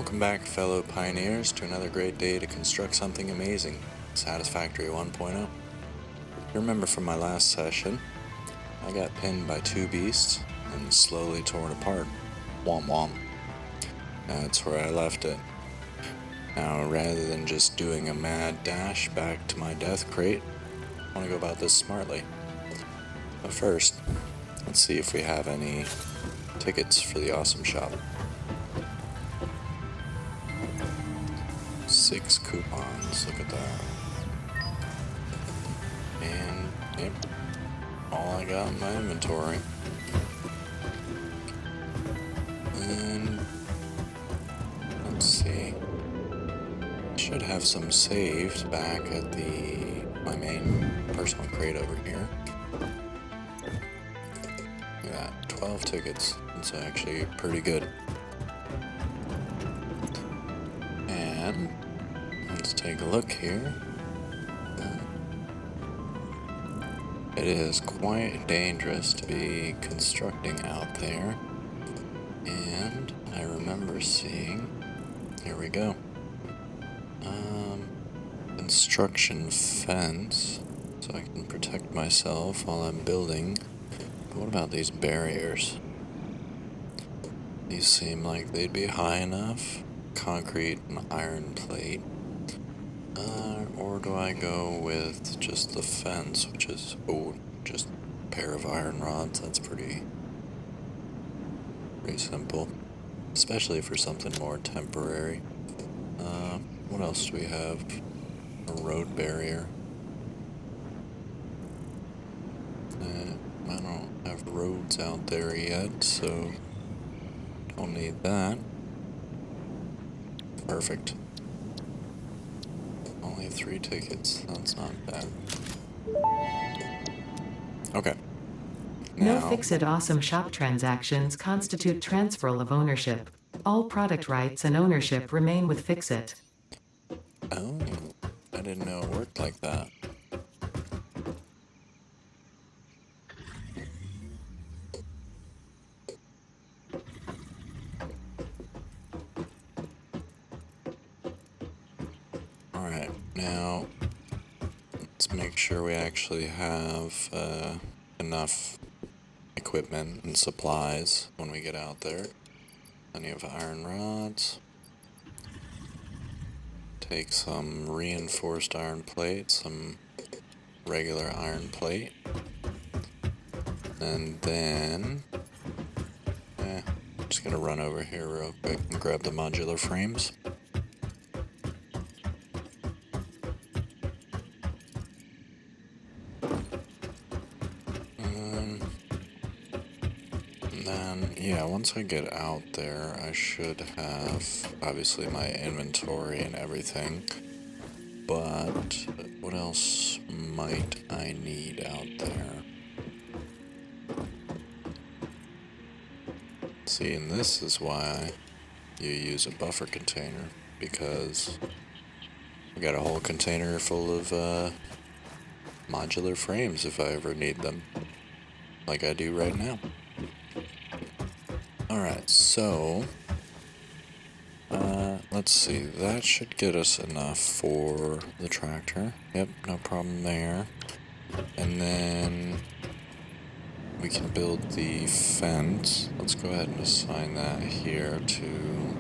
Welcome back, fellow pioneers, to another great day to construct something amazing, Satisfactory 1.0. You remember from my last session, I got pinned by two beasts and slowly torn apart. Womp womp. That's where I left it. Now, rather than just doing a mad dash back to my death crate, I want to go about this smartly. But first, let's see if we have any tickets for the awesome shop. 6 coupons, look at that. And, yep, all I got in my inventory. And, let's see. Should have some saved back at my main personal crate over here. Look at that, 12 tickets. It's actually pretty good. And let's take a look here. It is quite dangerous to be constructing out there. And I remember seeing, here we go, construction fence, so I can protect myself while I'm building. But what about these barriers? These seem like they'd be high enough. Concrete and iron plate. Or do I go with just the fence, which is, just a pair of iron rods? That's pretty simple, especially for something more temporary. What else do we have? A road barrier. I don't have roads out there yet, so don't need that. Perfect. Only 3 tickets. That's not bad. Okay. No Fix-It Awesome Shop transactions constitute transferal of ownership. All product rights and ownership remain with Fix-It. Oh, I didn't know it worked like that. Alright, now let's make sure we actually have enough equipment and supplies when we get out there. Plenty of iron rods. Take some reinforced iron plate, some regular iron plate. And then, I'm just gonna run over here real quick and grab the modular frames. And then, yeah, once I get out there, I should have, obviously, my inventory and everything. But what else might I need out there? See, and this is why you use a buffer container, because we got a whole container full of modular frames if I ever need them, like I do right now. Alright, so let's see, that should get us enough for the tractor. Yep, no problem there. And then we can build the fence. Let's go ahead and assign that here to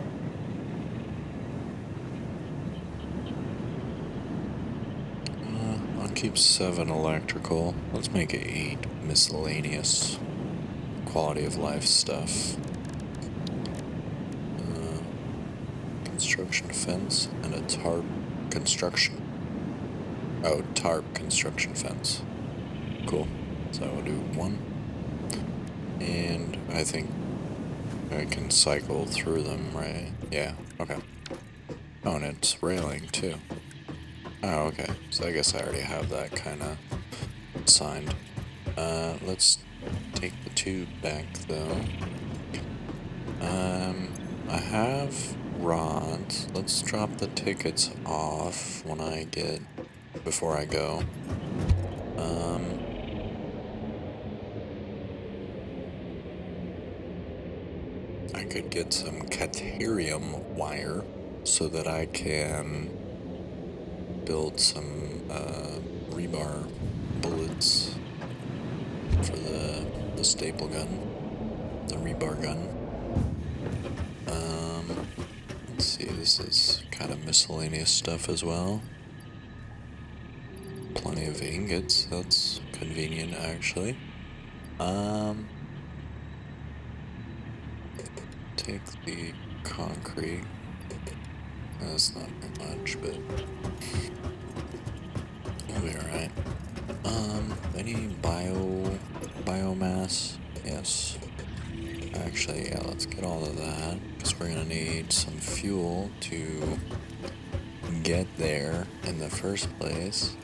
I'll keep 7 electrical. Let's make it 8 miscellaneous quality of life stuff. Construction fence and a tarp construction. Oh, tarp construction fence. Cool. So we'll do 1. And I think I can cycle through them, right? Yeah, okay. Oh, and it's railing too. Oh, okay. So I guess I already have that kind of assigned. Let's take the tube back though. I have rods. Let's drop the tickets off before I go. I could get some Caterium wire so that I can build some rebar bullets for the staple gun, the rebar gun. Let's see, this is kind of miscellaneous stuff as well. Plenty of ingots, that's convenient actually. Take the concrete. That's not very much, but it'll be alright. Any biomass? Yes. Actually, yeah, let's get all of that, because we're gonna need some fuel to get there in the first place.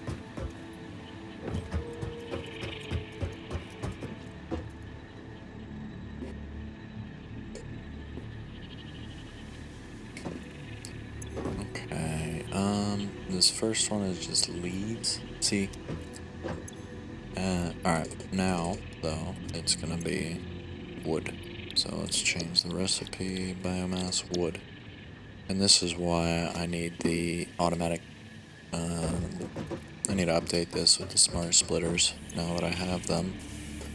Okay, this first one is just leads. See? Alright, now, though, it's gonna be wood. So let's change the recipe, biomass, wood. And this is why I need the automatic, I need to update this with the smart splitters now that I have them.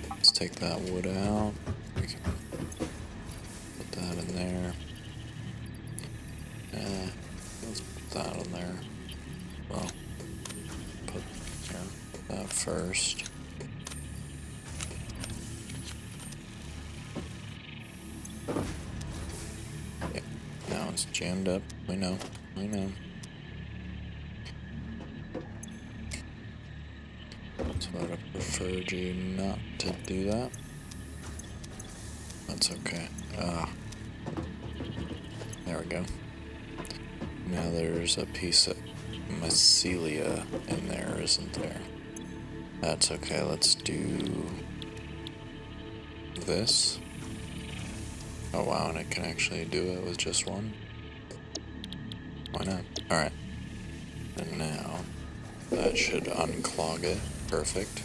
Let's take that wood out. We can put that in there. Let's put that in there. Well, put that first. Yep, now it's jammed up. I know. So I'd have preferred you not to do that. That's okay. There we go. Now there's a piece of mycelia in there, isn't there? That's okay, let's do this. Oh wow, and I can actually do it with just one? Why not? Alright. And now, that should unclog it. Perfect.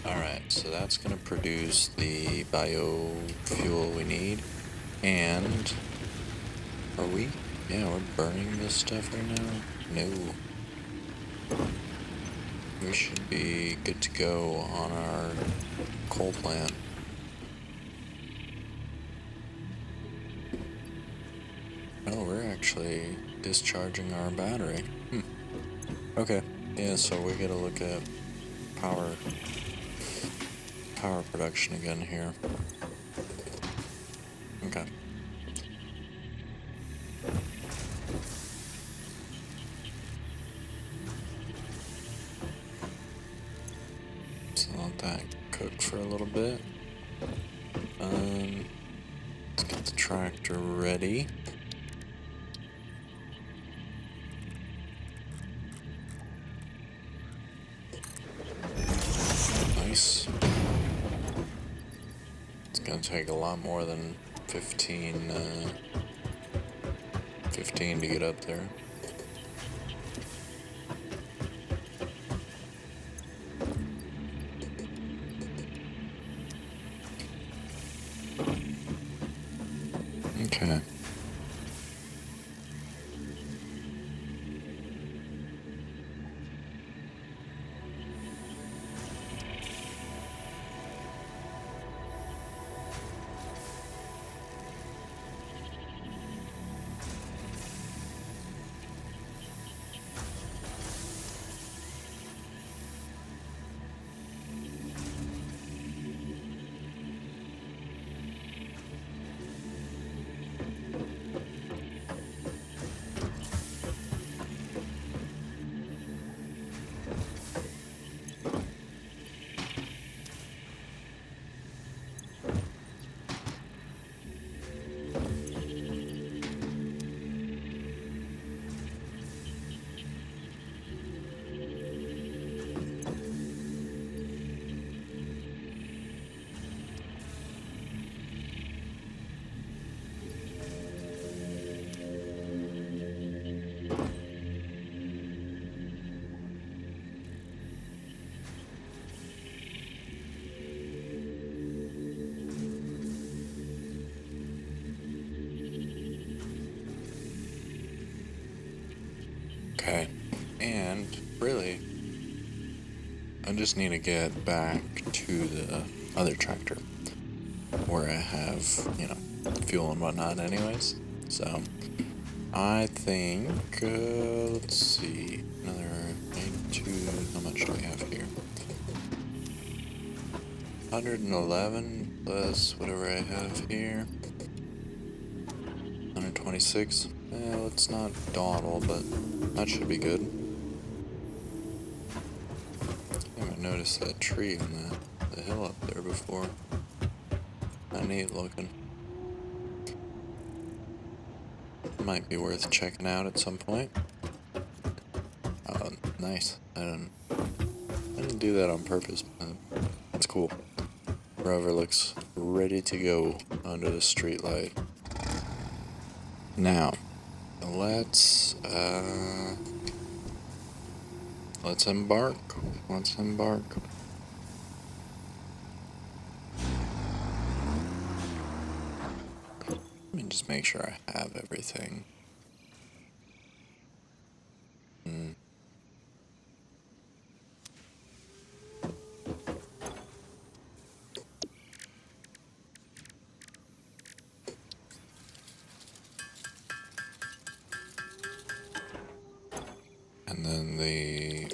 Alright, so that's gonna produce the biofuel we need. And are we? Yeah, we're burning this stuff right now? No. We should be good to go on our coal plant. Oh, we're actually discharging our battery. Okay. Yeah, so we gotta look at power production again here. Okay. So let that cook for a little bit. Let's get the tractor ready. Nice. It's gonna take a lot more than 15 to get up there. Okay. I just need to get back to the other tractor where I have, you know, fuel and whatnot anyways. So, I think, let's see, another 82, how much do we have here? 111 plus whatever I have here. 126. Let's not dawdle, but that should be good. I haven't noticed that tree on the hill up there before. Not neat looking. Might be worth checking out at some point. Oh, nice. I didn't do that on purpose, but that's cool. Rover looks ready to go under the street light. Now, let's embark. Let's embark. Let me just make sure I have everything. And then the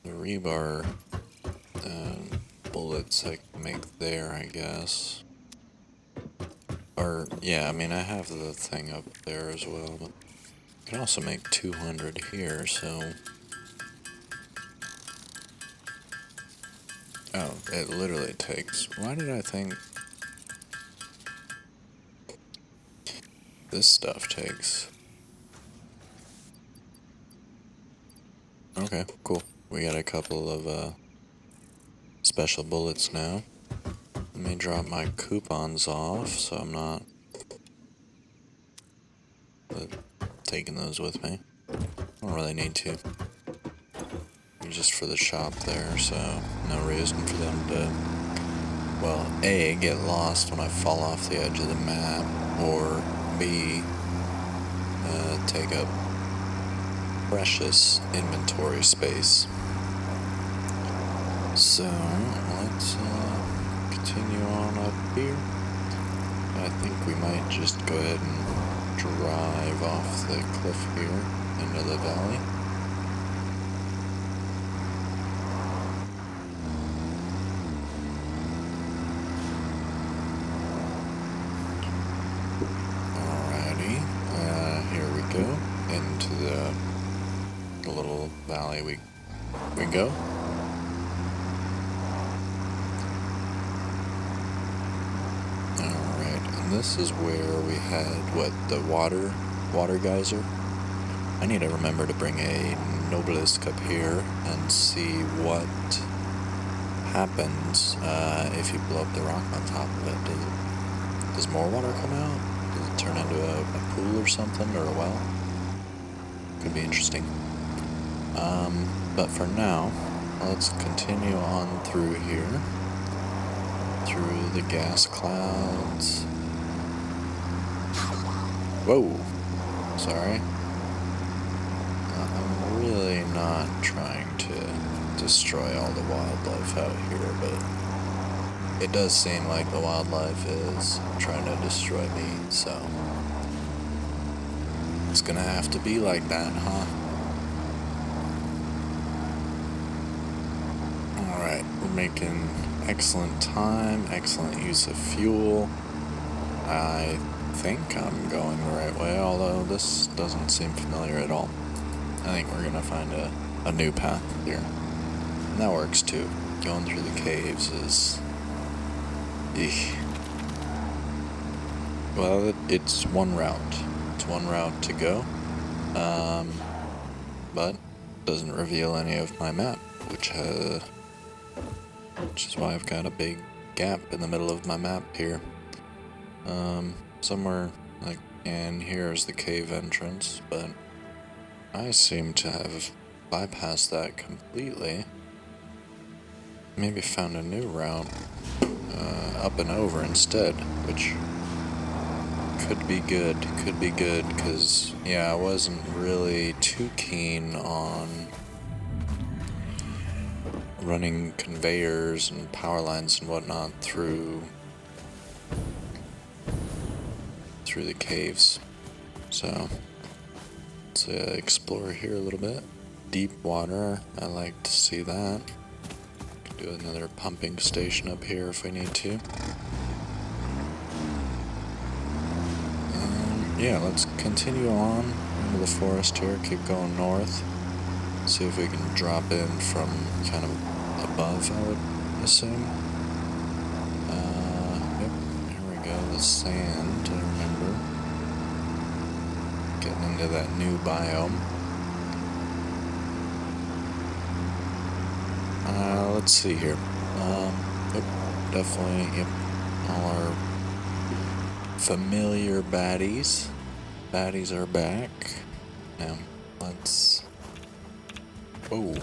rebar bullets I can make there, I guess. Or, yeah, I mean, I have the thing up there as well, but I can also make 200 here, so... Oh, it literally takes... Why did I think... This stuff takes... Okay, cool. We got a couple of, special bullets now. Let me drop my coupons off, so I'm not... taking those with me. I don't really need to. Just for the shop there, so no reason for them to, well, A, get lost when I fall off the edge of the map, or B, take up precious inventory space. So, let's continue on up here. I think we might just go ahead and drive off the cliff here into the valley. Into the little valley we go. Alright, and this is where we had, what, the water geyser? I need to remember to bring a Noblisk up here and see what happens if you blow up the rock on top of it. Does more water come out? Does it turn into a pool or something, or a well? Could be interesting. But for now, let's continue on through here, through the gas clouds. Whoa, sorry. I'm really not trying to destroy all the wildlife out here, but it does seem like the wildlife is trying to destroy me, so it's gonna have to be like that, huh? Alright, we're making excellent time, excellent use of fuel. I think I'm going the right way, although this doesn't seem familiar at all. I think we're gonna find a new path here. And that works too. Going through the caves is... Eesh. Well, it's one route. It's one route to go. But doesn't reveal any of my map, which is why I've got a big gap in the middle of my map here. Somewhere like in here is the cave entrance, but I seem to have bypassed that completely. Maybe found a new route up and over instead, which could be good, because, yeah, I wasn't really too keen on running conveyors and power lines and whatnot through the caves. So let's explore here a little bit. Deep water, I like to see that. Could do another pumping station up here if we need to. Yeah, let's continue on into the forest here, keep going north. See if we can drop in from kind of above, I would assume. Yep, here we go, the sand, I remember. Getting into that new biome. Let's see here. Yep, definitely, yep, all our familiar baddies. Baddies are back. Now, let's... Whoa.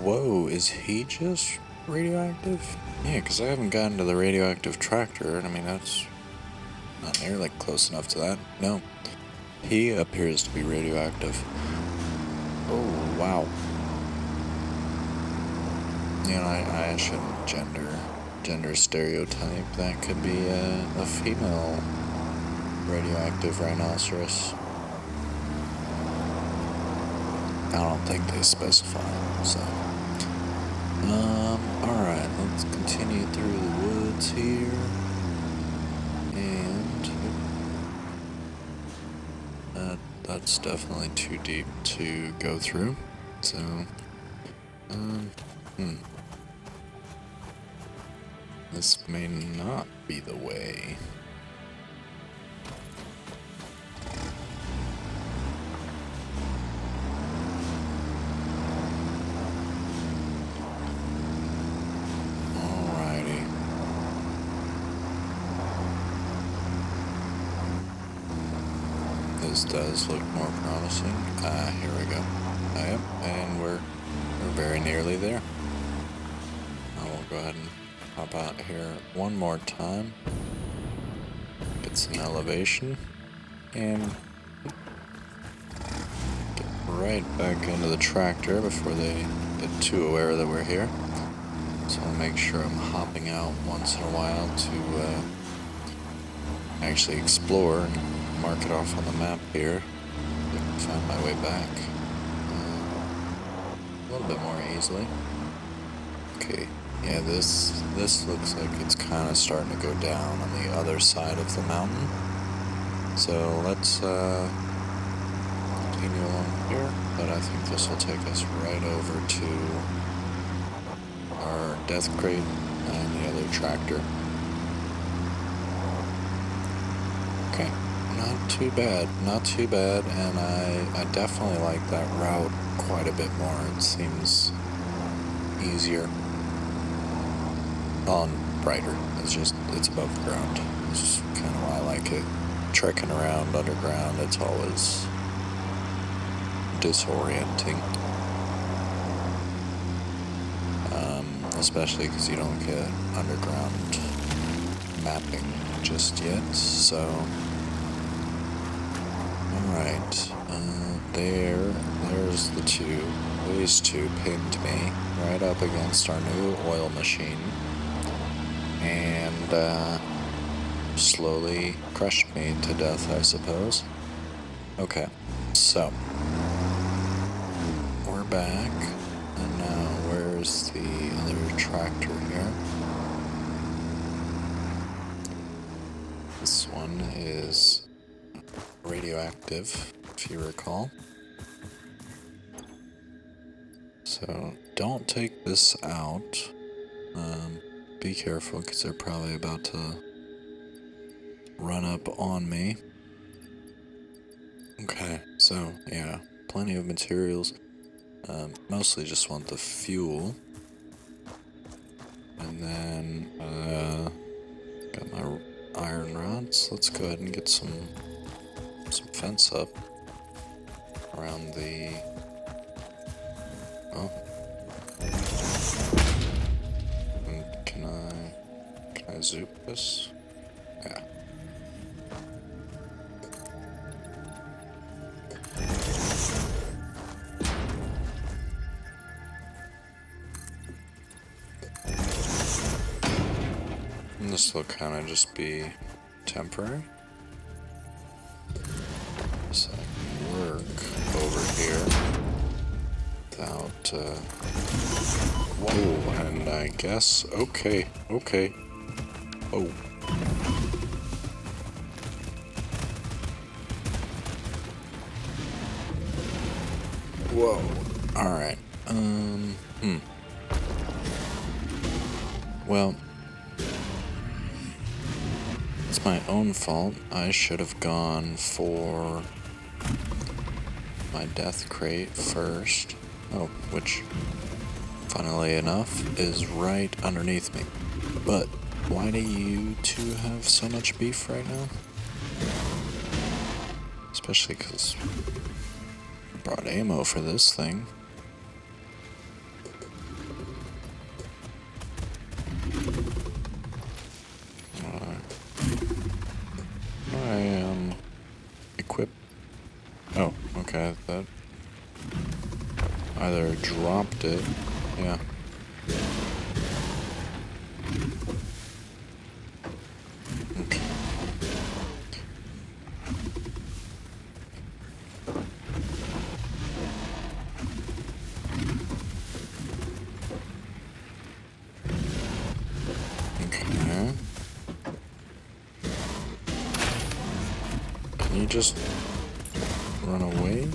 Whoa, is he just radioactive? Yeah, because I haven't gotten to the radioactive tractor, and I mean, that's not nearly close enough to that. No. He appears to be radioactive. Oh, wow. You know, I shouldn't gender stereotype. That could be a female radioactive rhinoceros. I don't think they specify, so. Alright, let's continue through the woods here. And that's definitely too deep to go through. So, this may not be the way. Alrighty. This does look more promising. Here we go. Yep, and we're very nearly there. I will go ahead and hop out here one more time. Get some elevation. And get right back into the tractor before they get too aware that we're here. So I'll make sure I'm hopping out once in a while to actually explore and mark it off on the map here. Find my way back a little bit more easily. Okay, yeah, this looks like it's kind of starting to go down on the other side of the mountain. So let's continue along here, but I think this will take us right over to our death crate and the other tractor. Okay. Not too bad, and I definitely like that route quite a bit more. It seems easier. And brighter. It's above the ground. It's just kind of why I like it. Trekking around underground, it's always disorienting. Especially because you don't get underground mapping just yet, so... Alright, there's the two. These two pinned me right up against our new oil machine and slowly crushed me to death, I suppose. Okay, so we're back, and now where's the other tractor here? This one is radioactive, if you recall. So don't take this out. Be careful because they're probably about to run up on me. Okay, so yeah, plenty of materials. Mostly just want the fuel. And then got my iron rods. Let's go ahead and get some fence up around the... Oh. And can I zoop this? Yeah. this will kind of just be temporary. So I can work over here without, whoa, and I guess, okay. Oh. Whoa. Alright. Well, it's my own fault. I should have gone for my death crate first. Oh, which, funnily enough, is right underneath me. But why do you two have so much beef right now? Especially because I brought ammo for this thing. I equip. Oh, okay, that either dropped it. Yeah. Okay. Okay. Can you just run away?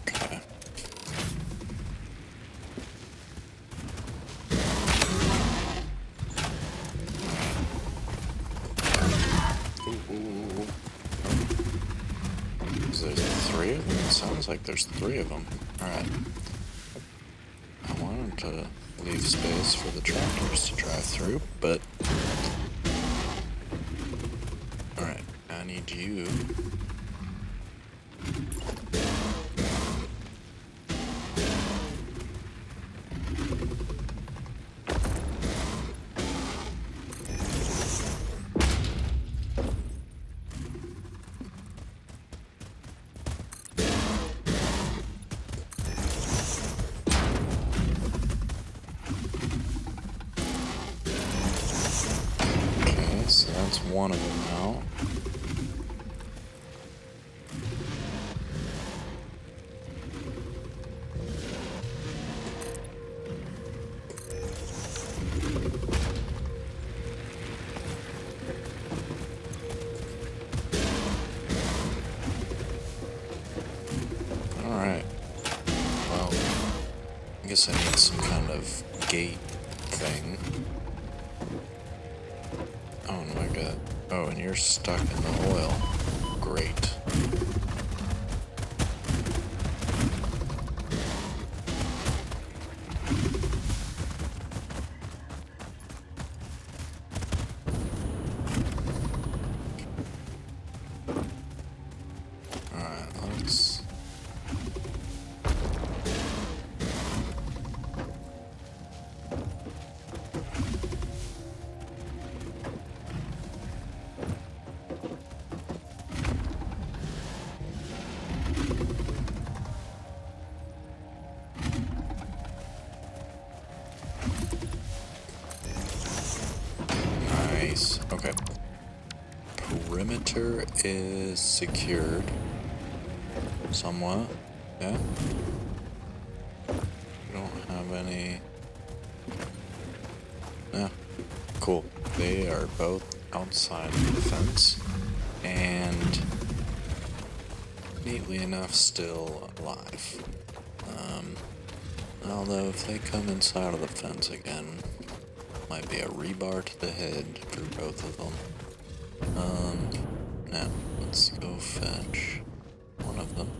Okay. Ooh. Is there 3 of them? It sounds like there's 3 of them. Alright. I wanted to leave space for the tractors to drive through, but... Alright, I need you. Okay, so that's one of them now. Alright. Well, I guess I need some kind of gate thing. Oh my god. Oh, and you're stuck in the oil. Great. Alright, let's... Nice. Okay. Perimeter is secured. Somewhat. Yeah. We don't have any... Yeah. Cool. They are both outside of the fence. And... neatly enough, still alive. Although if they come inside of the fence again, might be a rebar to the head for both of them. Now, let's go fetch one of them.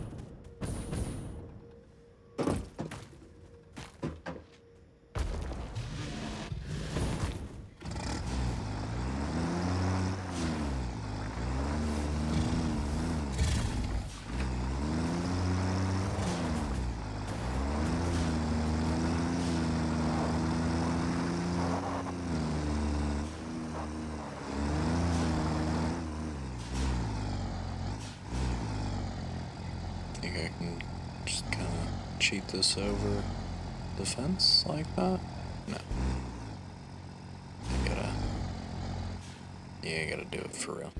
I think I can Just kind of cheat this over the fence like that? No. You gotta do it for real.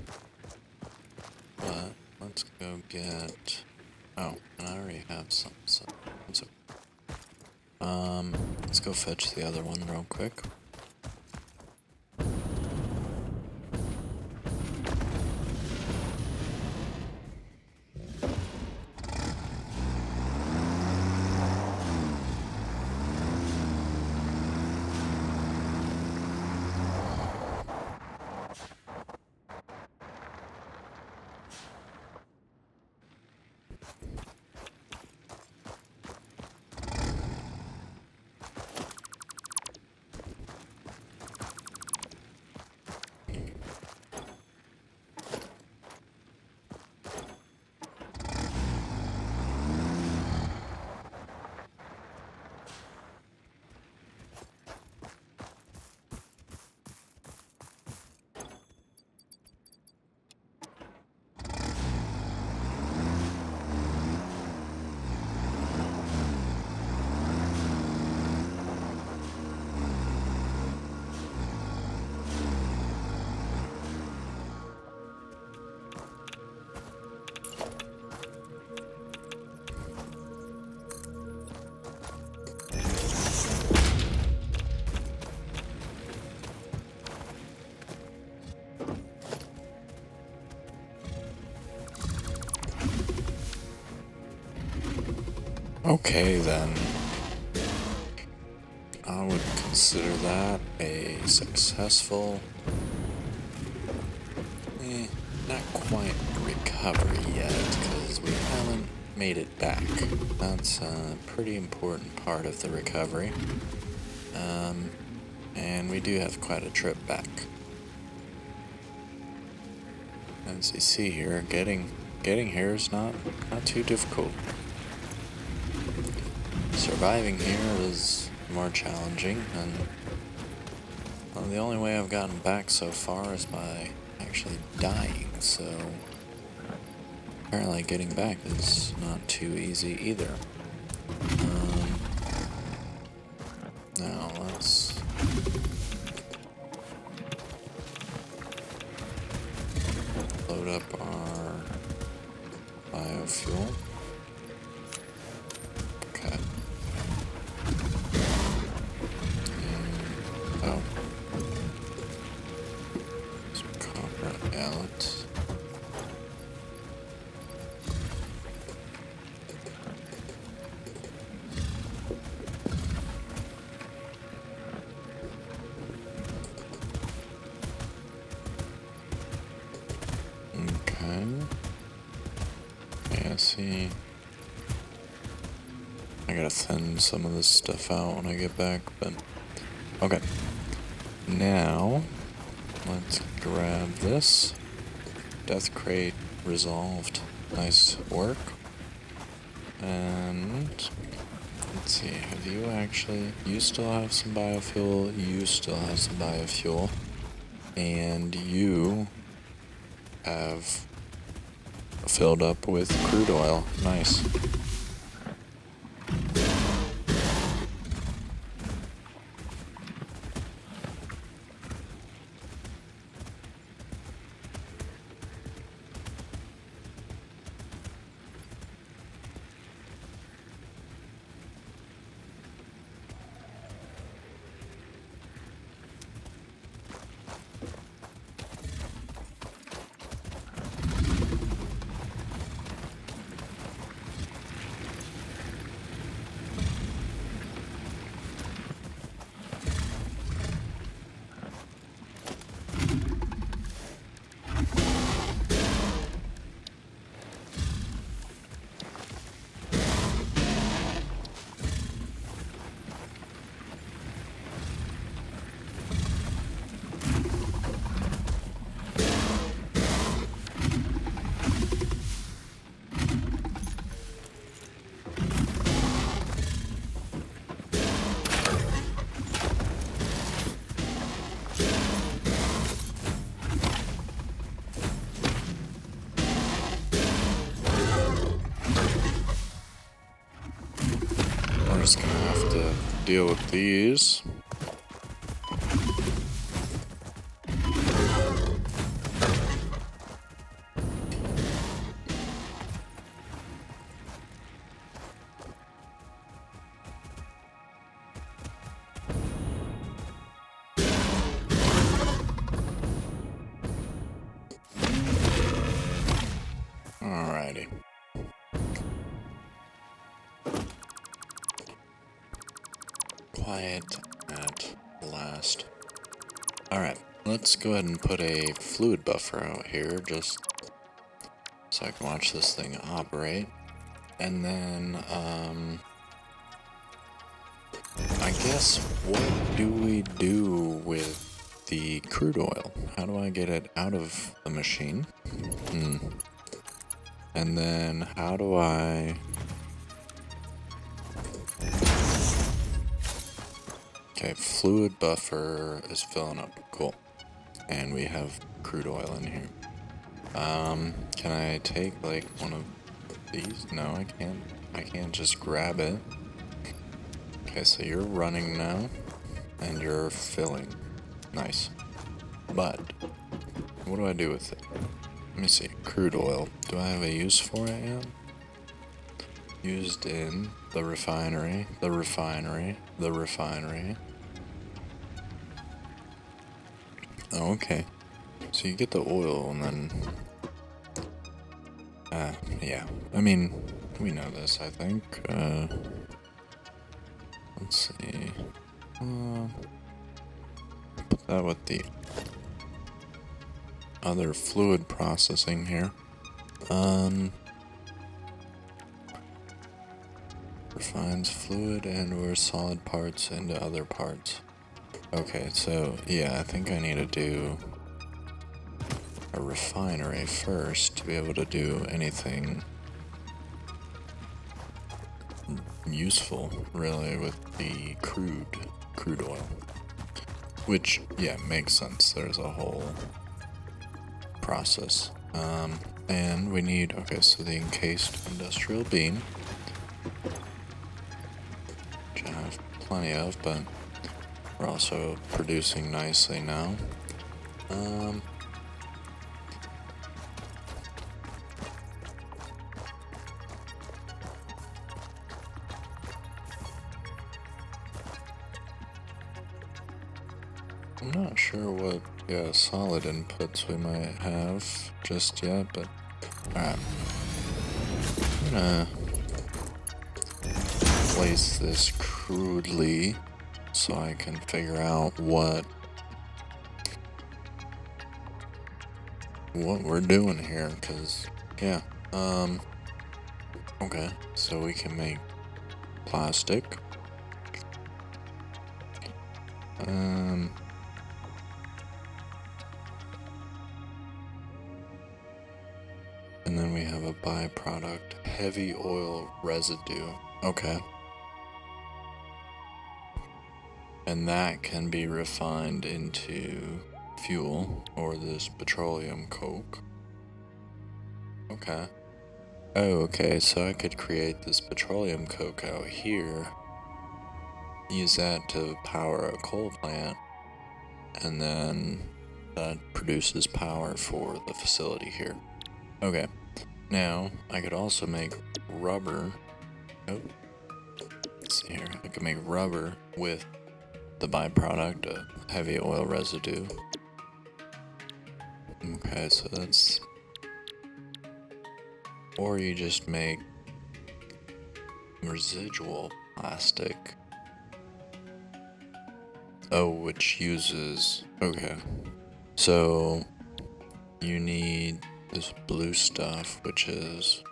But let's go get. Oh, and I already have some. So let's go fetch the other one real quick. Okay, then. I would consider that a successful, not quite recovery yet, because we haven't made it back. That's a pretty important part of the recovery. And we do have quite a trip back. As you see here, getting here is not too difficult. Surviving here is more challenging, and well, the only way I've gotten back so far is by actually dying, so apparently getting back is not too easy either. Now let's load up our biofuel. Okay. Oh. Some copper. Yeah, let's. Okay. Yeah, see. I gotta thin some of this stuff out when I get back, but. Okay. Now, let's grab this. Death crate resolved. Nice work. And let's see, have you actually, you still have some biofuel, you still have some biofuel, and you have filled up with crude oil. Nice. deal with these. Alrighty. Quiet at last. Alright, let's go ahead and put a fluid buffer out here just so I can watch this thing operate. And then, I guess, what do we do with the crude oil? How do I get it out of the machine? And then how do I... Okay, fluid buffer is filling up. Cool. And we have crude oil in here. Can I take like one of these? No, I can't. I can't just grab it. Okay, so you're running now, and you're filling. Nice. But what do I do with it? Let me see. Crude oil. Do I have a use for it yet? Used in the refinery, the refinery, the refinery. Oh, okay. So you get the oil and then... yeah. I mean, we know this, I think. Let's see. Put that with the other fluid processing here. Refines fluid and or solid parts into other parts. Okay, so yeah, I think I need to do a refinery first to be able to do anything useful, really, with the crude oil. Which, yeah, makes sense. There's a whole process. And we need, okay, so the encased industrial beam, which I have plenty of, but we're also producing nicely now. I'm not sure what solid inputs we might have just yet, but alright. I'm gonna place this crudely so I can figure out what we're doing here, because yeah, okay, so we can make plastic. And then we have a byproduct, heavy oil residue. Okay. And that can be refined into fuel, or this petroleum coke. Okay. Oh, okay, so I could create this petroleum coke out here, use that to power a coal plant, and then that produces power for the facility here. Okay, now I could also make rubber. Oh, let's see here. I could make rubber with the byproduct of heavy oil residue. Okay, so that's... Or you just make residual plastic. Oh, which uses... Okay. So you need this blue stuff, which is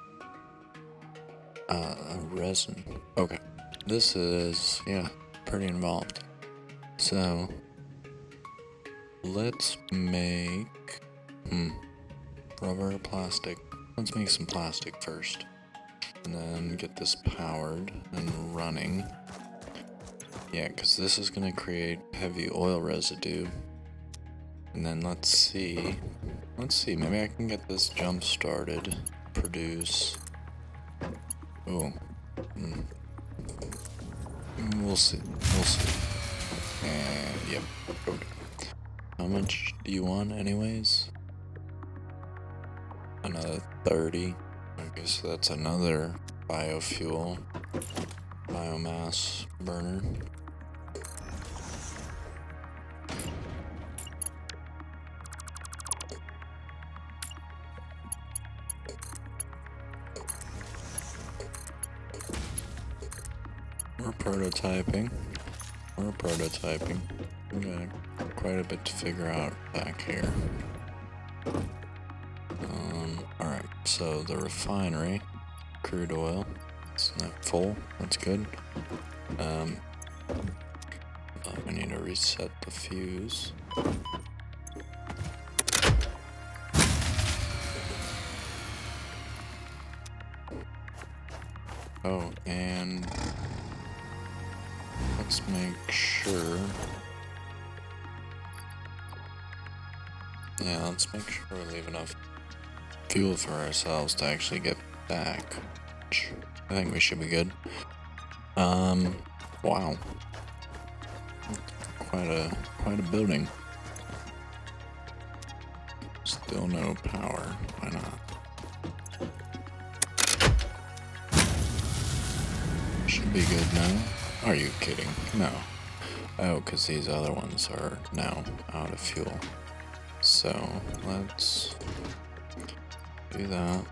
resin. Okay. This is, yeah, pretty involved. So let's make rubber, plastic. Let's make some plastic first, and then get this powered and running. Yeah, because this is going to create heavy oil residue. And then let's see, maybe I can get this jump started. Produce, oh, We'll see. We'll see. And yep. Okay. How much do you want, anyways? Another 30. Okay, so that's another biofuel, biomass burner. We're prototyping. We got quite a bit to figure out back here. Alright, so the refinery, crude oil, it's not full, that's good. I need to reset the fuse. Oh, and let's make sure. Yeah, let's make sure we leave enough fuel for ourselves to actually get back. I think we should be good. Wow. Quite a building. Still no power. Why not? Should be good now. Are you kidding? No. Oh, because these other ones are now out of fuel. So, let's do that.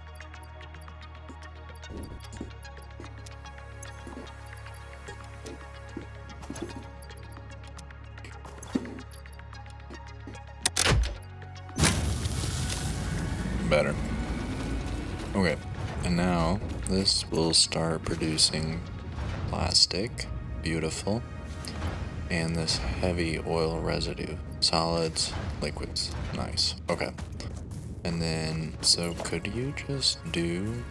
Better. Okay, and now this will start producing plastic. Beautiful. And this heavy oil residue. Solids, liquids. Nice. Okay. And then, so could you just do...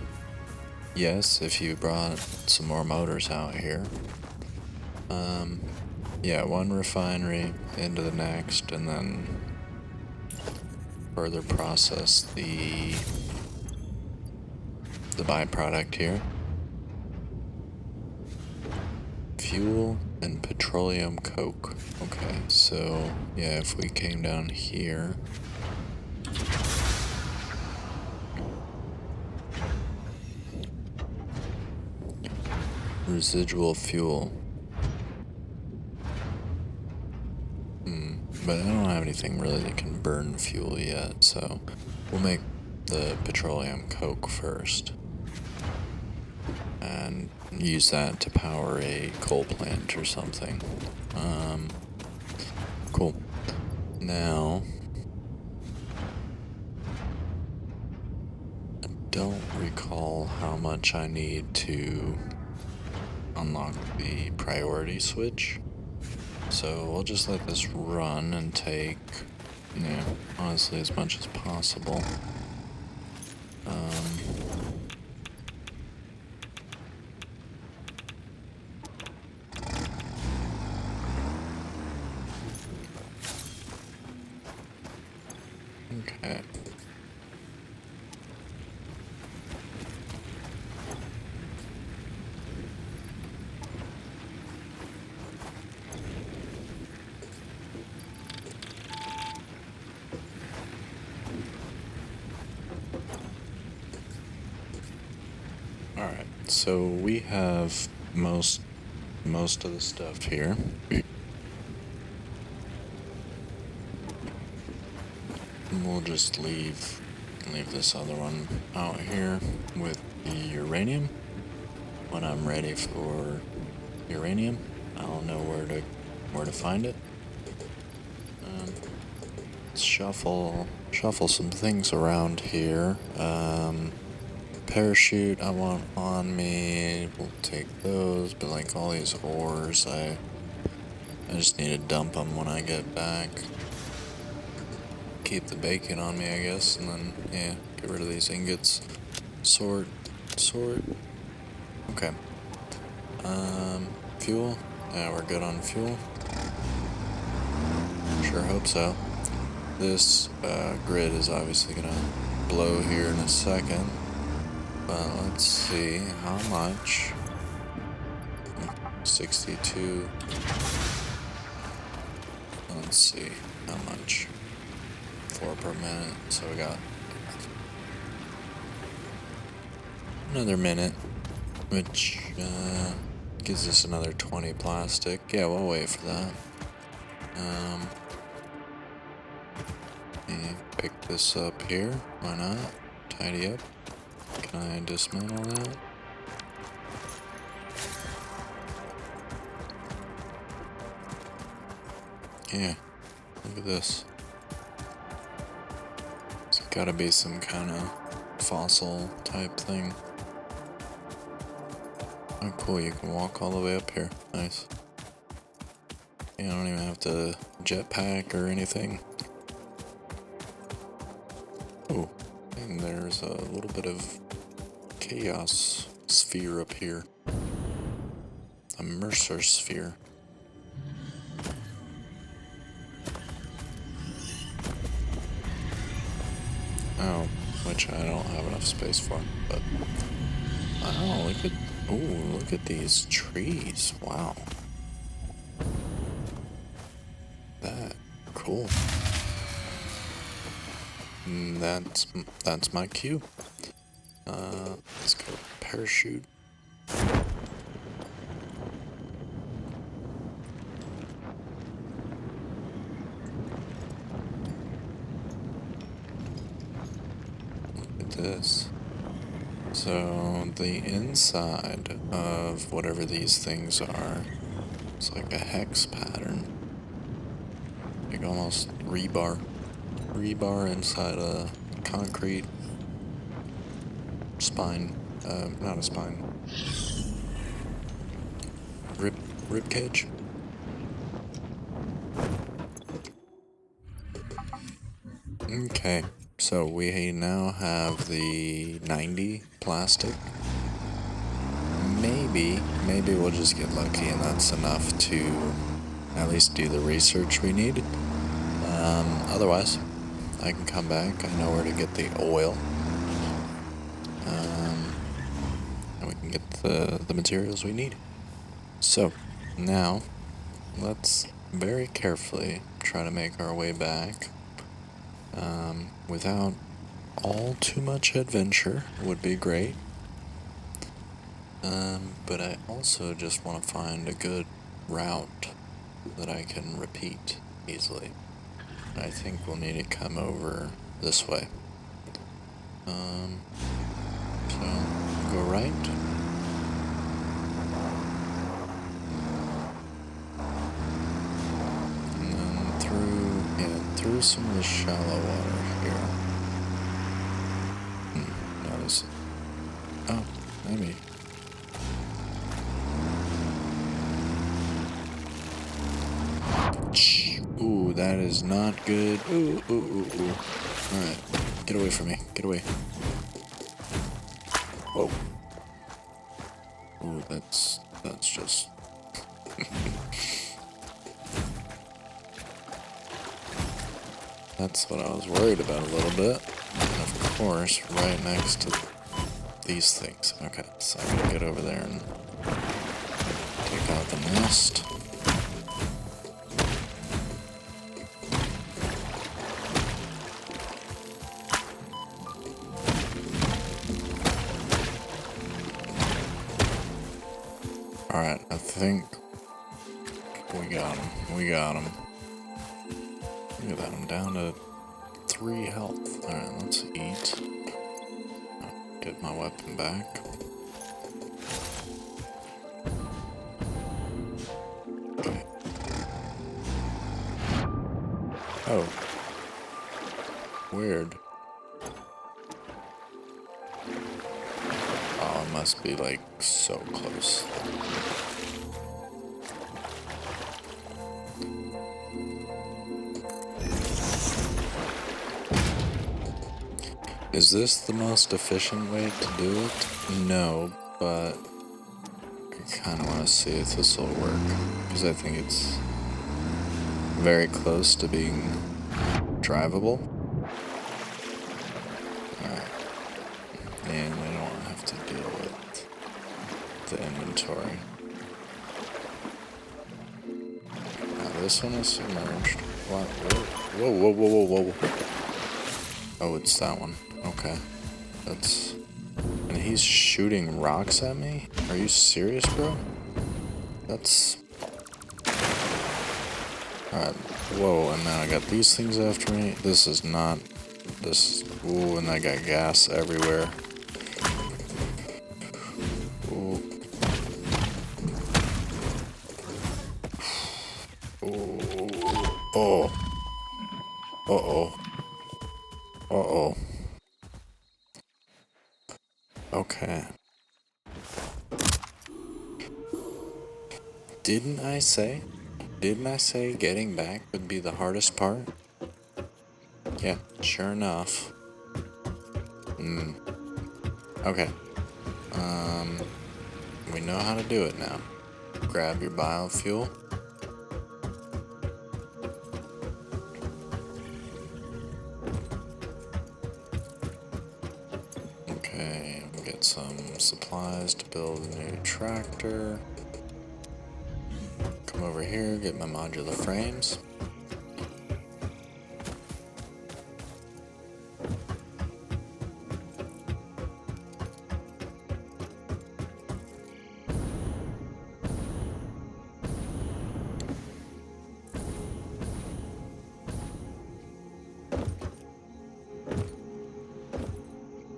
Yes, if you brought some more motors out here. Yeah, one refinery into the next, and then further process the byproduct here. Fuel and petroleum coke. Okay, so yeah, if we came down here. Residual fuel. But I don't have anything really that can burn fuel yet, so we'll make the petroleum coke first. And use that to power a coal plant or something. Cool. Now, I don't recall how much I need to unlock the priority switch. So we'll just let this run and take, yeah, honestly as much as possible. Okay. Alright, so we have most of the stuff here. We'll just leave this other one out here with the uranium. When I'm ready for uranium, I'll know where to find it. Let's shuffle some things around here. Parachute I want on me. We'll take those, but like all these ores, I just need to dump them when I get back. Keep the bacon on me, I guess, and then, yeah, get rid of these ingots. Sort. Okay. Fuel. Yeah, we're good on fuel. Sure hope so. This grid is obviously gonna blow here in a second. But let's see how much. 62. Let's see how much. 4 per minute. So we got another minute, which gives us another 20 plastic. Yeah, we'll wait for that. Pick this up here. Why not? Tidy up. Can I dismantle that? Yeah, look at this. It's gotta be some kind of fossil type thing. Oh, cool, you can walk all the way up here. Nice. Yeah, I don't even have to jetpack or anything. Oh, and there's a little bit of chaos sphere up here. A Mercer sphere. Oh, which I don't have enough space for, but wow, look at these trees. Wow. That cool. That's my cue. Let's go parachute. Look at this. So the inside of whatever these things are, it's like a hex pattern. Like almost rebar inside a concrete spine. Not a spine. Rib cage. Okay, so we now have the 90 plastic. Maybe we'll just get lucky and that's enough to at least do the research we need. Otherwise, I can come back. I know where to get the oil. And we can get the materials we need. So, now, let's very carefully try to make our way back. Without all too much adventure would be great. But I also just want to find a good route that I can repeat easily. I think we'll need to come over this way. So go right. And then through some of the shallow water here. No, this. Oh, maybe. Ooh, that is not good. Ooh. Alright, get away from me. Get away. Whoa. Ooh, that's just... That's what I was worried about a little bit. And of course, right next to these things. Okay, so I gotta get over there and take out the nest. Alright, I think we got him. Look at that, I'm down to 3 health. Alright, let's eat. Get my weapon back. Okay. Oh. Weird. Oh, it must be like so close. Is this the most efficient way to do it? No, but I kind of want to see if this will work, because I think it's very close to being drivable. Alright, and we don't have to deal with the inventory. this one is submerged. What? Whoa, whoa, whoa, whoa, whoa. Oh, it's that one. Okay. That's... And he's shooting rocks at me? Are you serious, bro? That's... Alright. Whoa, and now I got these things after me. This is not... This... Ooh, and I got gas everywhere. Ooh. Ooh. Oh. Uh-oh. Uh-oh. Okay. Didn't I say getting back would be the hardest part? Yeah, sure enough. Okay. We know how to do it now. Grab your biofuel. Okay, get some supplies to build a new tractor. Come over here, get my modular frames.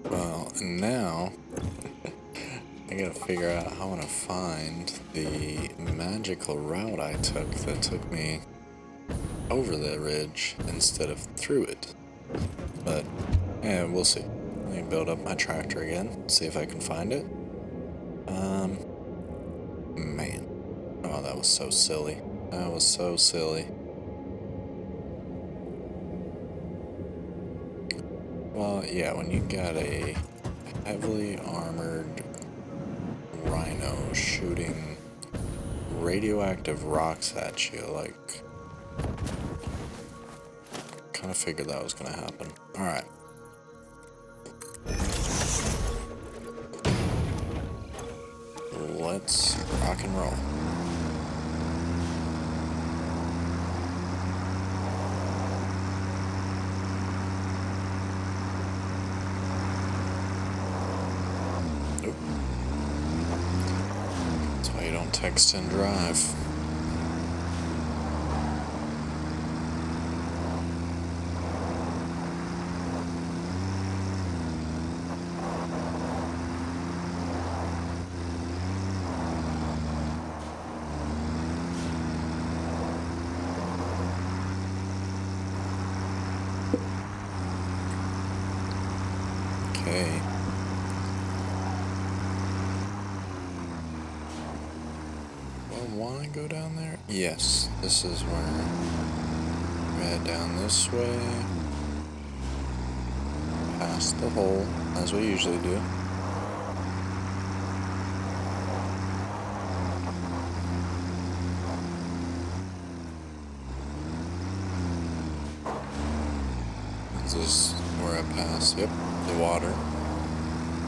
Well, and now I gotta figure out how I want to find the magical route I took that took me over the ridge instead of through it. But, yeah, we'll see. Let me build up my tractor again, see if I can find it. Man. Oh, that was so silly. That was so silly. Well, yeah, when you got a heavily armored rhino shooting radioactive rocks at you, like, kind of figured that was gonna happen. Alright. Let's rock and roll. Nope. That's why you don't text and drive. Okay. Well, want to go down there? Yes, this is where we head down this way, past the hole, as we usually do. This is where I pass, yep, the water.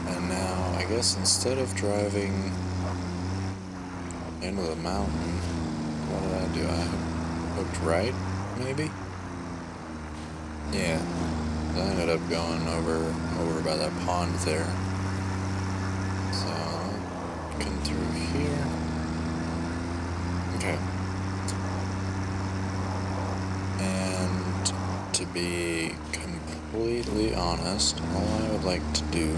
And now, I guess instead of driving into the mountain, what did I do? I hooked right, maybe? Yeah, I ended up going over by that pond there. So, come through here. Okay. And to be completely honest, all I would like to do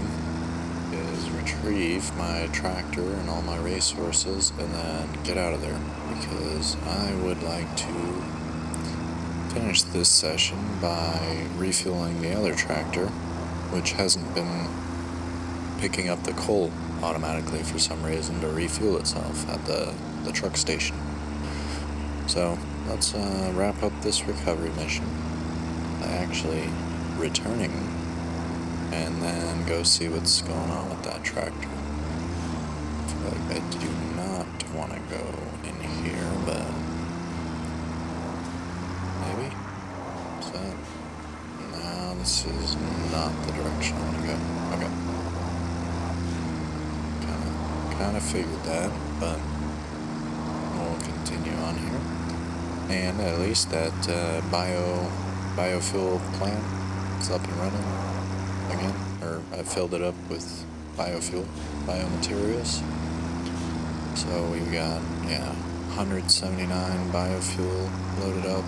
is retrieve my tractor and all my resources and then get out of there, because I would like to finish this session by refueling the other tractor, which hasn't been picking up the coal automatically for some reason to refuel itself at the truck station. So let's wrap up this recovery mission by actually returning and then go see what's going on with that tractor. I feel like I do not want to go in here, but maybe? Is that? No, this is not the direction I want to go. Okay. Kind of figured that, but we'll continue on here. And at least that biofuel plant is up and running again. Or I filled it up with biomaterials. So we got, 179 biofuel loaded up.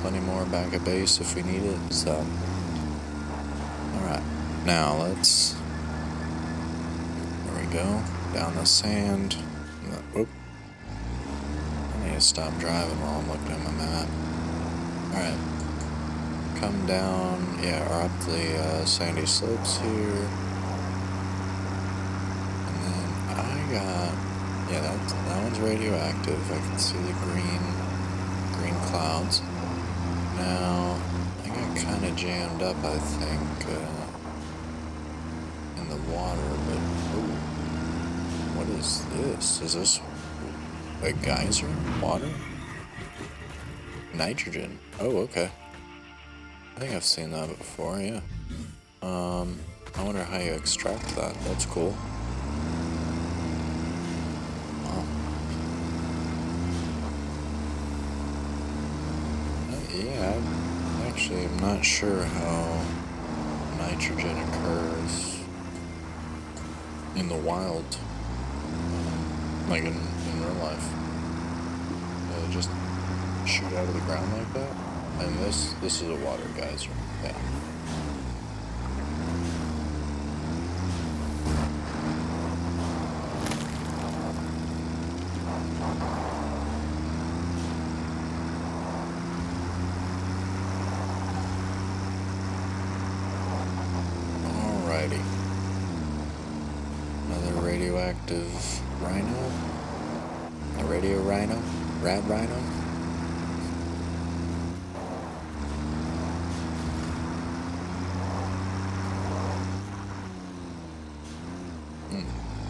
Plenty more back at base if we need it. So, alright. Now let's, there we go, down the sand. Whoop. I need to stop driving while I'm looking at my map. Alright. Come down, or up the sandy slopes here. And then I got, that one's radioactive. I can see the green clouds. Now, I got kind of jammed up, I think, in the water, but, ooh, what is this? Is this a geyser? Water? Nitrogen. Oh, okay. I think I've seen that before, yeah. I wonder how you extract that. That's cool. Wow. Actually, I'm not sure how nitrogen occurs in the wild, like in real life. Just shoot out of the ground like that. And this is a water geyser. Yeah. Alrighty. Another radioactive rhino. A radio rhino? Rad rhino?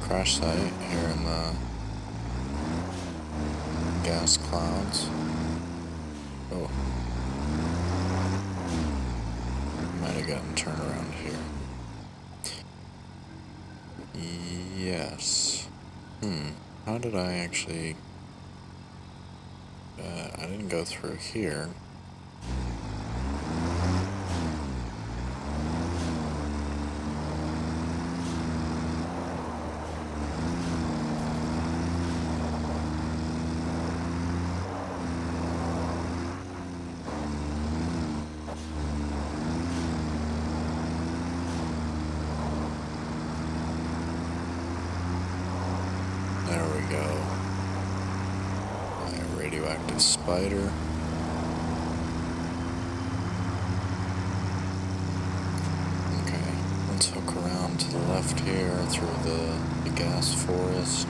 Crash site here in the gas clouds. Oh. Might have gotten turned around here. Yes. How did I actually... I didn't go through here. There we go. My radioactive spider. Okay, let's hook around to the left here through the gas forest.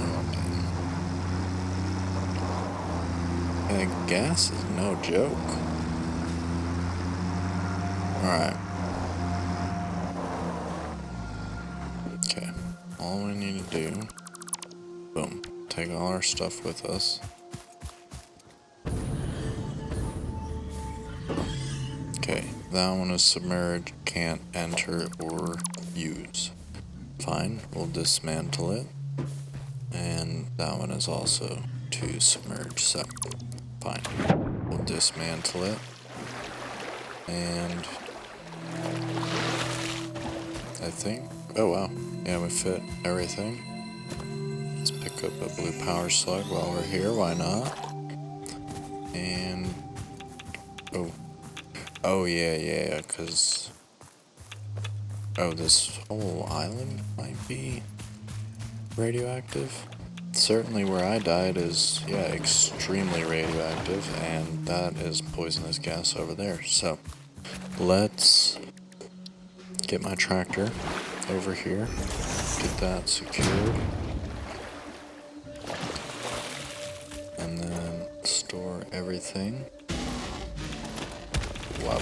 Oh man. Yeah, gas is no joke. Alright. Okay, all we need to do, boom, take all our stuff with us. Okay, that one is submerged, can't enter or use. Fine, we'll dismantle it. And that one is also to submerge, so fine. We'll dismantle it. And I think, oh wow, yeah, we fit everything. Let's pick up a blue power slug while we're here, why not? And, oh yeah, cause, this whole island might be radioactive. Certainly where I died is, extremely radioactive, and that is poisonous gas over there. So, let's get my tractor over here, get that secured, and then store everything. Wow.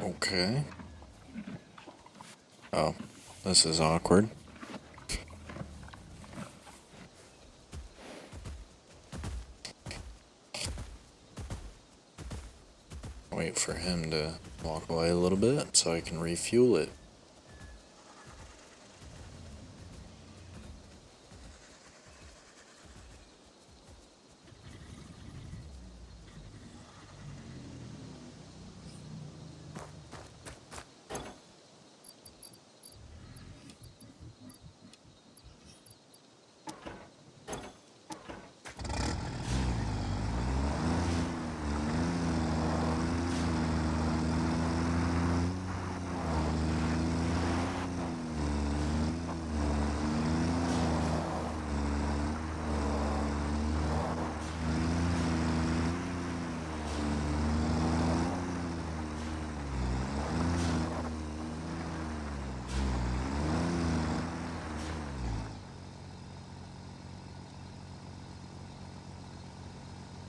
Okay. Oh, this is awkward. Wait for him to walk away a little bit so I can refuel it.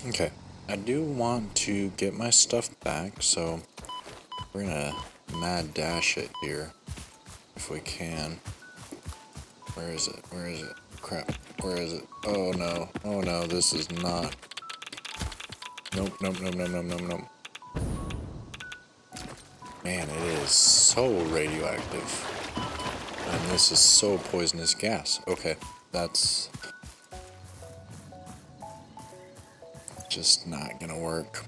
Okay, I do want to get my stuff back, so we're gonna mad dash it here if we can. Where is it? Where is it? Crap. Where is it? Oh no. Oh no, this is not. Nope, nope, nope, nope, nope, nope, nope. Man, it is so radioactive. And this is so poisonous gas. Okay, that's just not gonna work.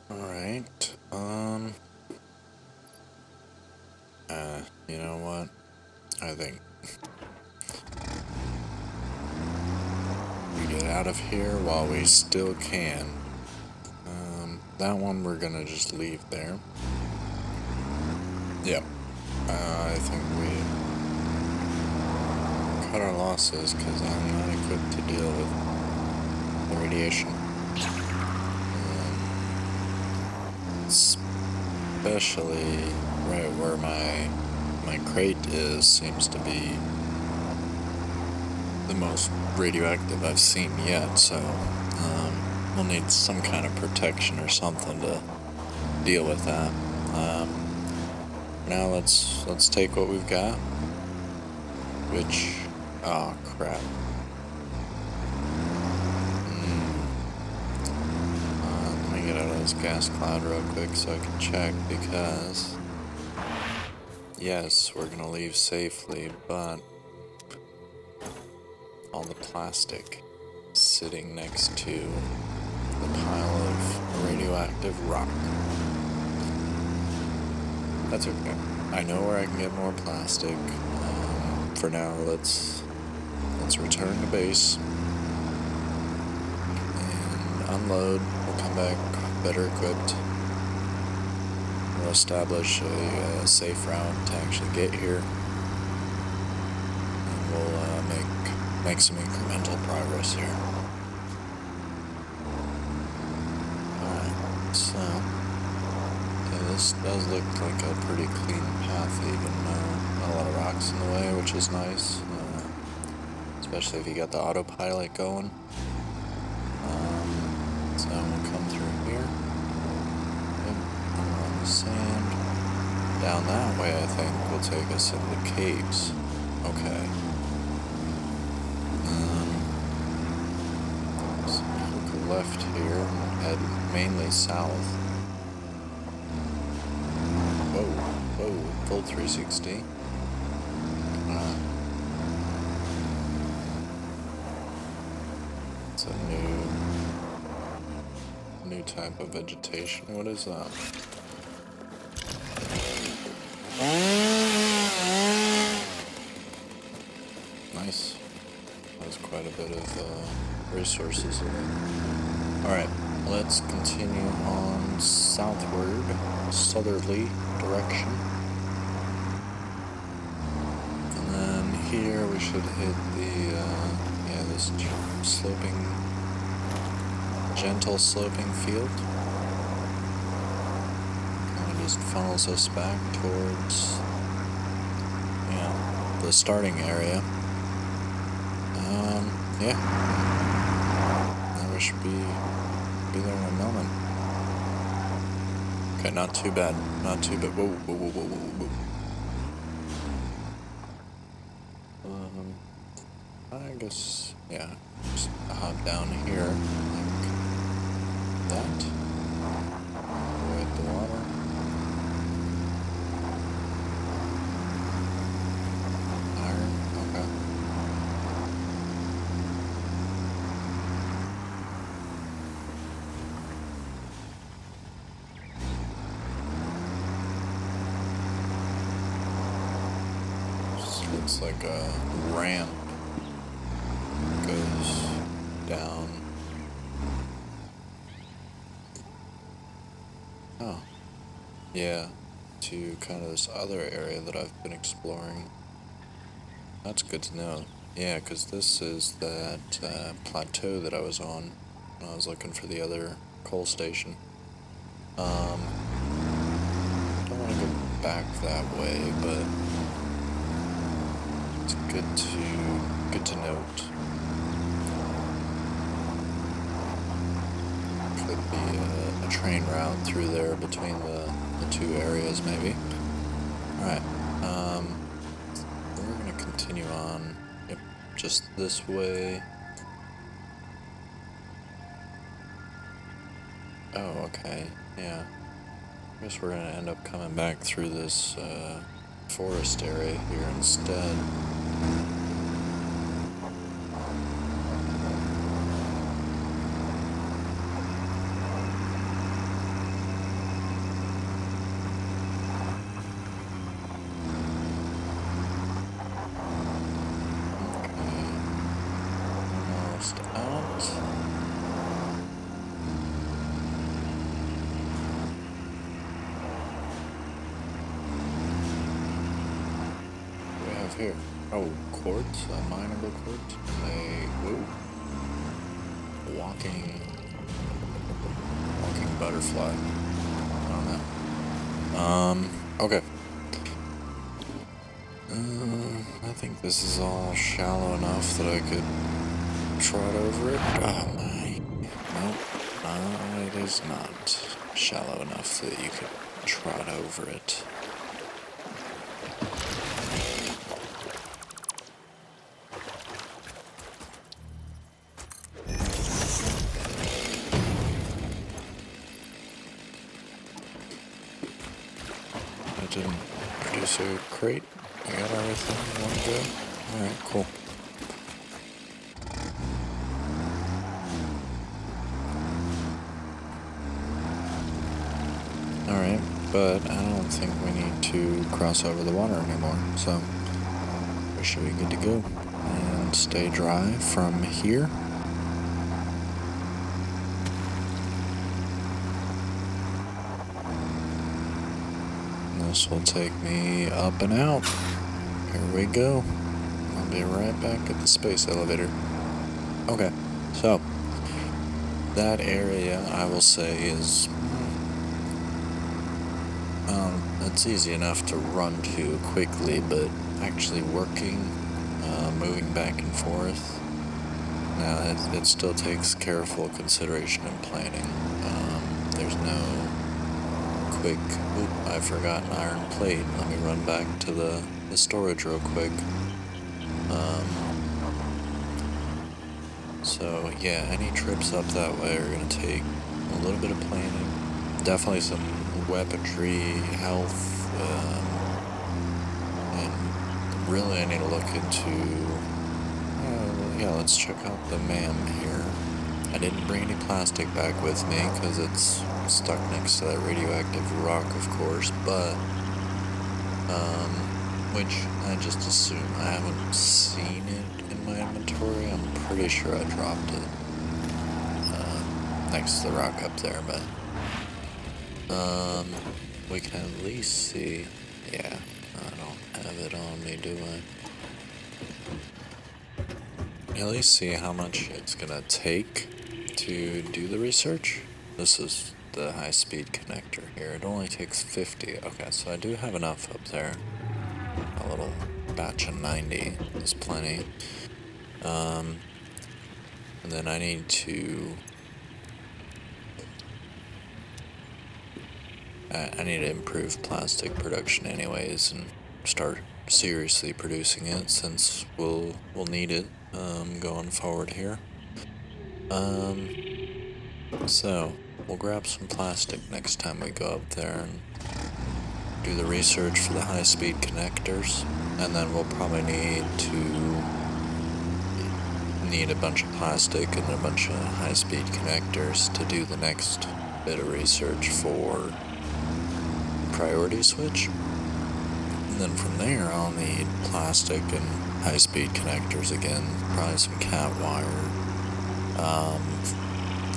Alright, you know what? I think we get out of here while we still can. That one we're gonna just leave there. Yep. I think we cut our losses because I'm not equipped to deal with the radiation. Especially right where my crate is seems to be the most radioactive I've seen yet, so we'll need some kind of protection or something to deal with that. Now let's take what we've got, which, oh crap. Let me get out of this gas cloud real quick so I can check, because yes, we're gonna leave safely, but all the plastic sitting next to the pile of radioactive rock. That's okay. I know where I can get more plastic. For now, let's return to base and unload. We'll come back better equipped. We'll establish a safe route to actually get here, and we'll make some incremental progress here. Alright, so this does look like a pretty clean path, even not a lot of rocks in the way, which is nice, especially if you got the autopilot going. So we'll come through here, on the sand, down that way I think will take us into the caves. Okay. So we'll go left here and head mainly south. Whoa, full 360. It's a new type of vegetation. What is that? Nice. That's quite a bit of resources in it. Alright, let's continue on southward, southerly direction. And then here we should hit the, this gentle sloping field. Kind of just funnels us back towards, the starting area. Yeah. Now we should be there in a moment. Okay, not too bad. Not too bad. Whoa. I guess, just hop down here like that. Avoid the water. Iron, okay. looks like a ramp goes down. Oh, yeah, to kind of this other area that I've been exploring. That's good to know. Yeah, because this is that plateau that I was on when I was looking for the other coal station. Don't want to go back that way, but it's good to note. Could be a train route through there between the two areas, maybe. Alright, we're gonna continue on, yep, just this way. Oh, okay, yeah. I guess we're gonna end up coming back through this forest area here instead. Here. Oh, quartz, a mineable quartz, a walking butterfly. I don't know. Okay. I think this is all shallow enough that I could trot over it. Oh my. Nope. It is not shallow enough that you could trot over it. Didn't produce a crate. I got everything in one go. Alright, cool. Alright, but I don't think we need to cross over the water anymore, so we should be good to go. And stay dry from here. This will take me up and out. Here we go. I'll be right back at the space elevator. Okay, so that area I will say is it's easy enough to run to quickly, but actually working, moving back and forth, now it still takes careful consideration and planning. There's no quick, I forgot an iron plate, let me run back to the storage real quick. So yeah, any trips up that way are going to take a little bit of planning, definitely some weaponry, health, and really I need to look into, yeah, let's check out the MAM here. I didn't bring any plastic back with me because it's stuck next to that radioactive rock, of course, but which I just assume. I haven't seen it in my inventory. I'm pretty sure I dropped it next to the rock up there, but we can at least see. Yeah, I don't have it on me, do I? At least see how much it's gonna take to do the research. This is the high-speed connector here. It only takes 50. Okay, so I do have enough up there. A little batch of 90 is plenty. And then I need to improve plastic production anyways and start seriously producing it, since we'll need it going forward here. So we'll grab some plastic next time we go up there and do the research for the high-speed connectors, and then we'll probably need a bunch of plastic and a bunch of high-speed connectors to do the next bit of research for priority switch. And then from there, I'll need plastic and high-speed connectors again, probably some cat wire,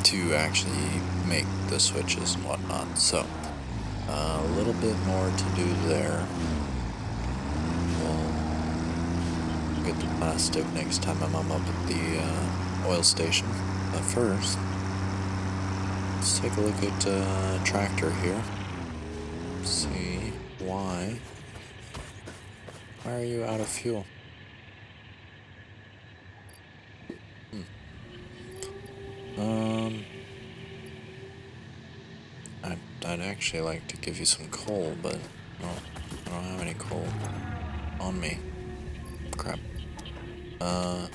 to actually make the switches and whatnot. So, a little bit more to do there. We'll get the plastic next time I'm up at the oil station. But first, let's take a look at tractor here. See why. Why are you out of fuel? I'd actually like to give you some coal, but no, I don't have any coal on me. Crap.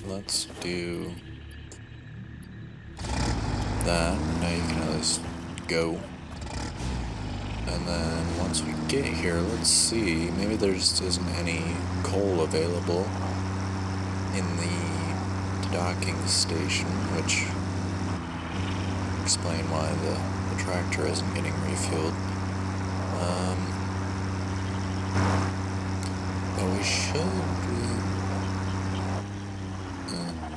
Let's do that. Now you can at least go. And then once we get here, let's see. Maybe there just isn't any coal available in the docking station, which explain why the tractor isn't getting refueled. But we should.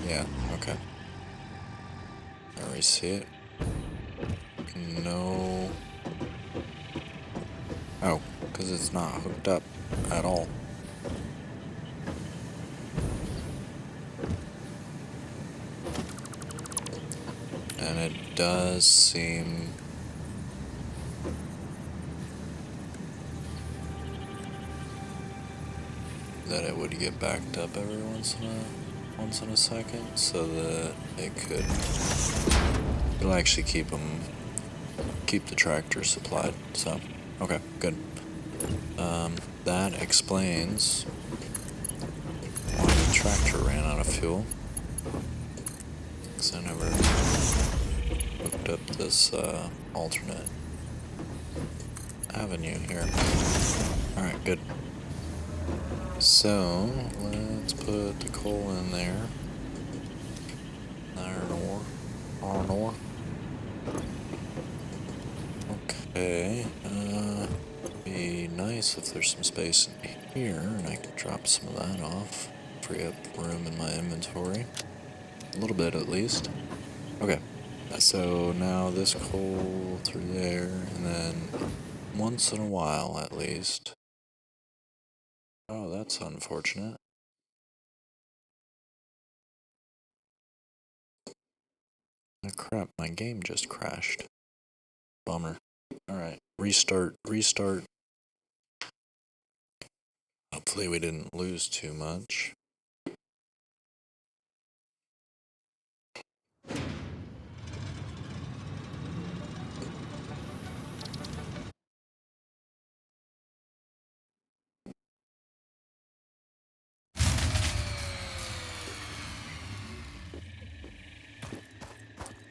Yeah. Okay. There we see it. No. Oh, because it's not hooked up at all. And it does seem that it would get backed up every once in a second, so that it'll actually keep the tractor supplied. So, okay, good. That explains why the tractor ran out of fuel. Because I never hooked up this alternate avenue here. Alright, good. So, let's put the coal in there. Iron ore. Okay, be nice if there's some space in here, and I could drop some of that off. Free up room in my inventory. A little bit, at least. Okay, so now this coal through there, and then once in a while, at least. Oh, that's unfortunate. Oh, crap, my game just crashed. Bummer. Alright, restart. Hopefully we didn't lose too much.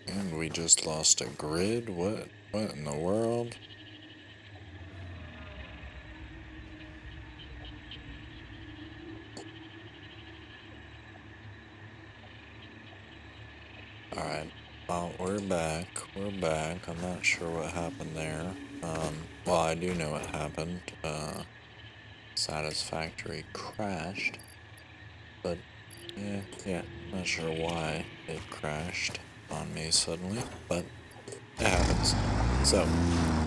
And we just lost a grid? What in the world? Alright, well, we're back. I'm not sure what happened there. Well, I do know what happened. Satisfactory crashed. But, yeah, not sure why it crashed on me suddenly, but it happens. So,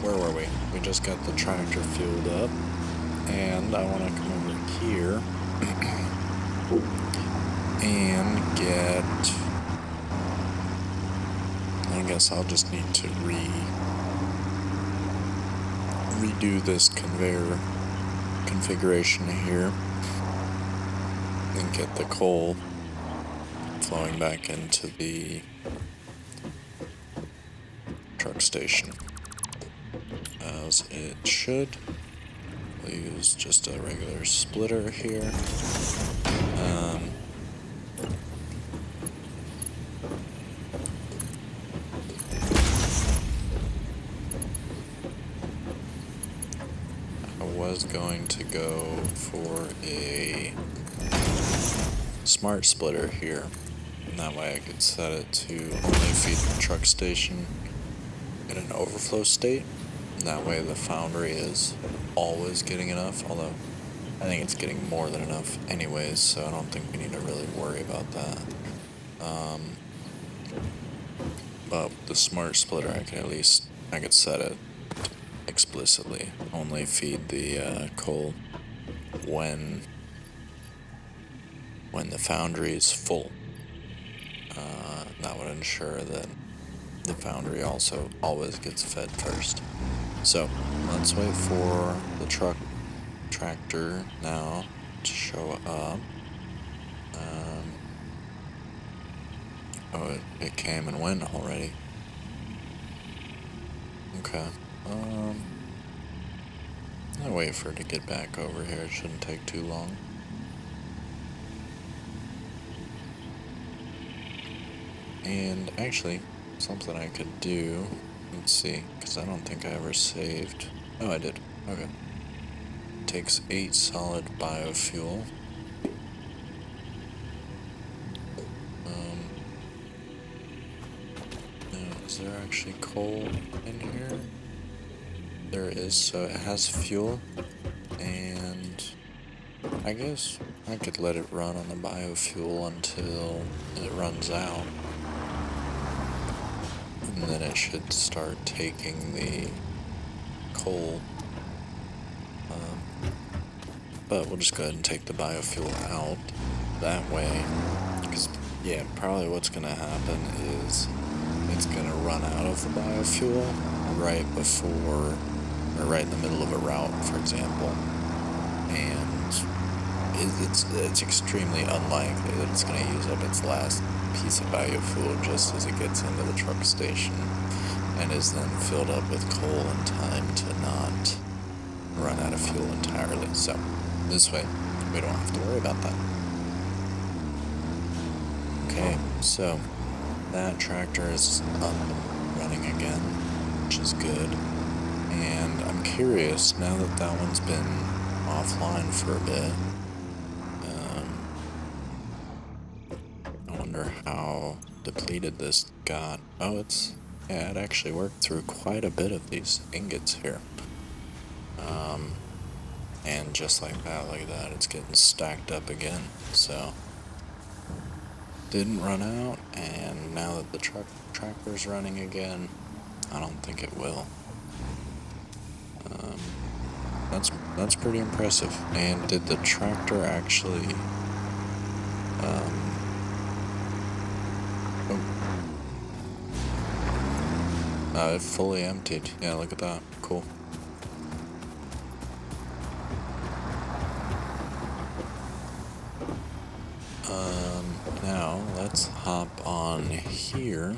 where were we? We just got the tractor fueled up, and I want to come over here and get... I guess I'll just need to redo this conveyor configuration here and get the coal flowing back into the truck station as it should. We'll use just a regular splitter here. I was going to go for a smart splitter here, and that way I could set it to only feed the truck station in an overflow state. And that way the foundry is always getting enough, although I think it's getting more than enough anyways, so I don't think we need to really worry about that. But with the smart splitter, I could set it explicitly. Only feed the coal when the foundry is full. That would ensure that the foundry also always gets fed first. So let's wait for the tractor now to show up. Oh, it came and went already. Okay. I'll wait for it to get back over here. It shouldn't take too long. And actually, something I could do, let's see, because I don't think I ever saved. Oh, I did. Okay. Takes 8 solid biofuel. Now, is there actually coal in here? There is, so it has fuel, and I guess I could let it run on the biofuel until it runs out. And then it should start taking the coal. But we'll just go ahead and take the biofuel out that way. Because, yeah, probably what's going to happen is it's going to run out of the biofuel right before, or right in the middle of a route, for example. And it's extremely unlikely that it's going to use up its last piece of biofuel just as it gets into the truck station and is then filled up with coal in time to not run out of fuel entirely. So this way we don't have to worry about that. Okay, so that tractor is up and running again, which is good. And I'm curious, now that that one's been offline for a bit, I wonder how depleted this got. Oh, yeah, it actually worked through quite a bit of these ingots here. And just like that, look at that, it's getting stacked up again. So, didn't run out, and now that the tractor's running again, I don't think it will. That's pretty impressive. And did the tractor actually it fully emptied. Yeah, look at that. Cool. Now let's hop on here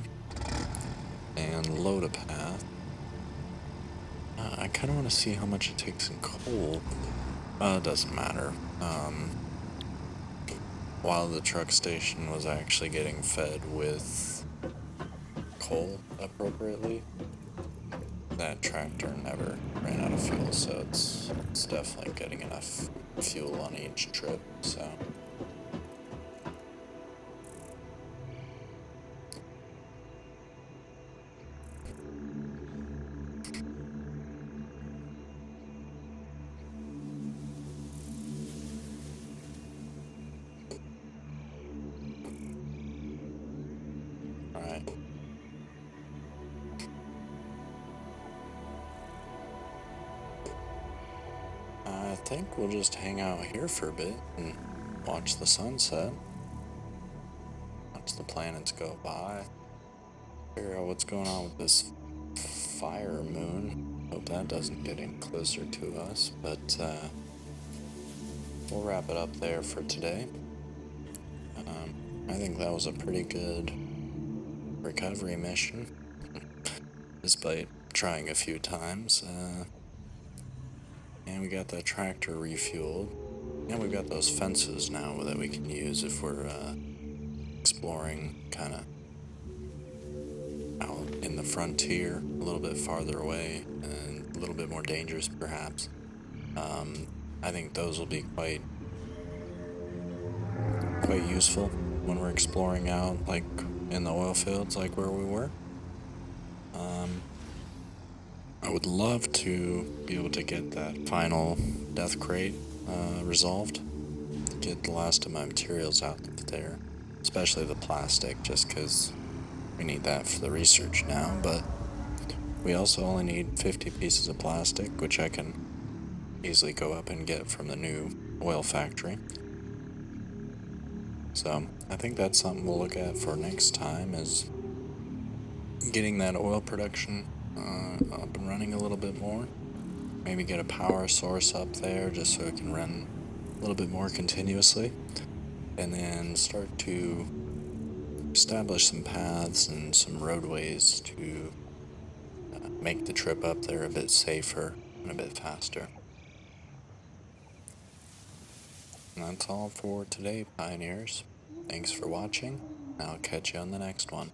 and load a path. I kind of want to see how much it takes in coal. It doesn't matter. While the truck station was actually getting fed with coal appropriately, that tractor never ran out of fuel, so it's definitely getting enough fuel on each trip, so. Alright. I think we'll just hang out here for a bit and watch the sunset. Watch the planets go by. Figure out what's going on with this fire moon. Hope that doesn't get any closer to us, but we'll wrap it up there for today. I think that was a pretty good recovery mission, despite trying a few times. And we got that tractor refueled. And we've got those fences now that we can use if we're exploring kind of out in the frontier, a little bit farther away, and a little bit more dangerous perhaps. I think those will be quite useful when we're exploring out, like in the oil fields, like where we were. I would love to be able to get that final death crate resolved. Get the last of my materials out there, especially the plastic, just because we need that for the research now, but we also only need 50 pieces of plastic, which I can easily go up and get from the new oil factory. So I think that's something we'll look at for next time, is getting that oil production up and running a little bit more. Maybe get a power source up there just so it can run a little bit more continuously, and then start to establish some paths and some roadways to make the trip up there a bit safer and a bit faster. And that's all for today, pioneers. Thanks for watching. I'll catch you on the next one.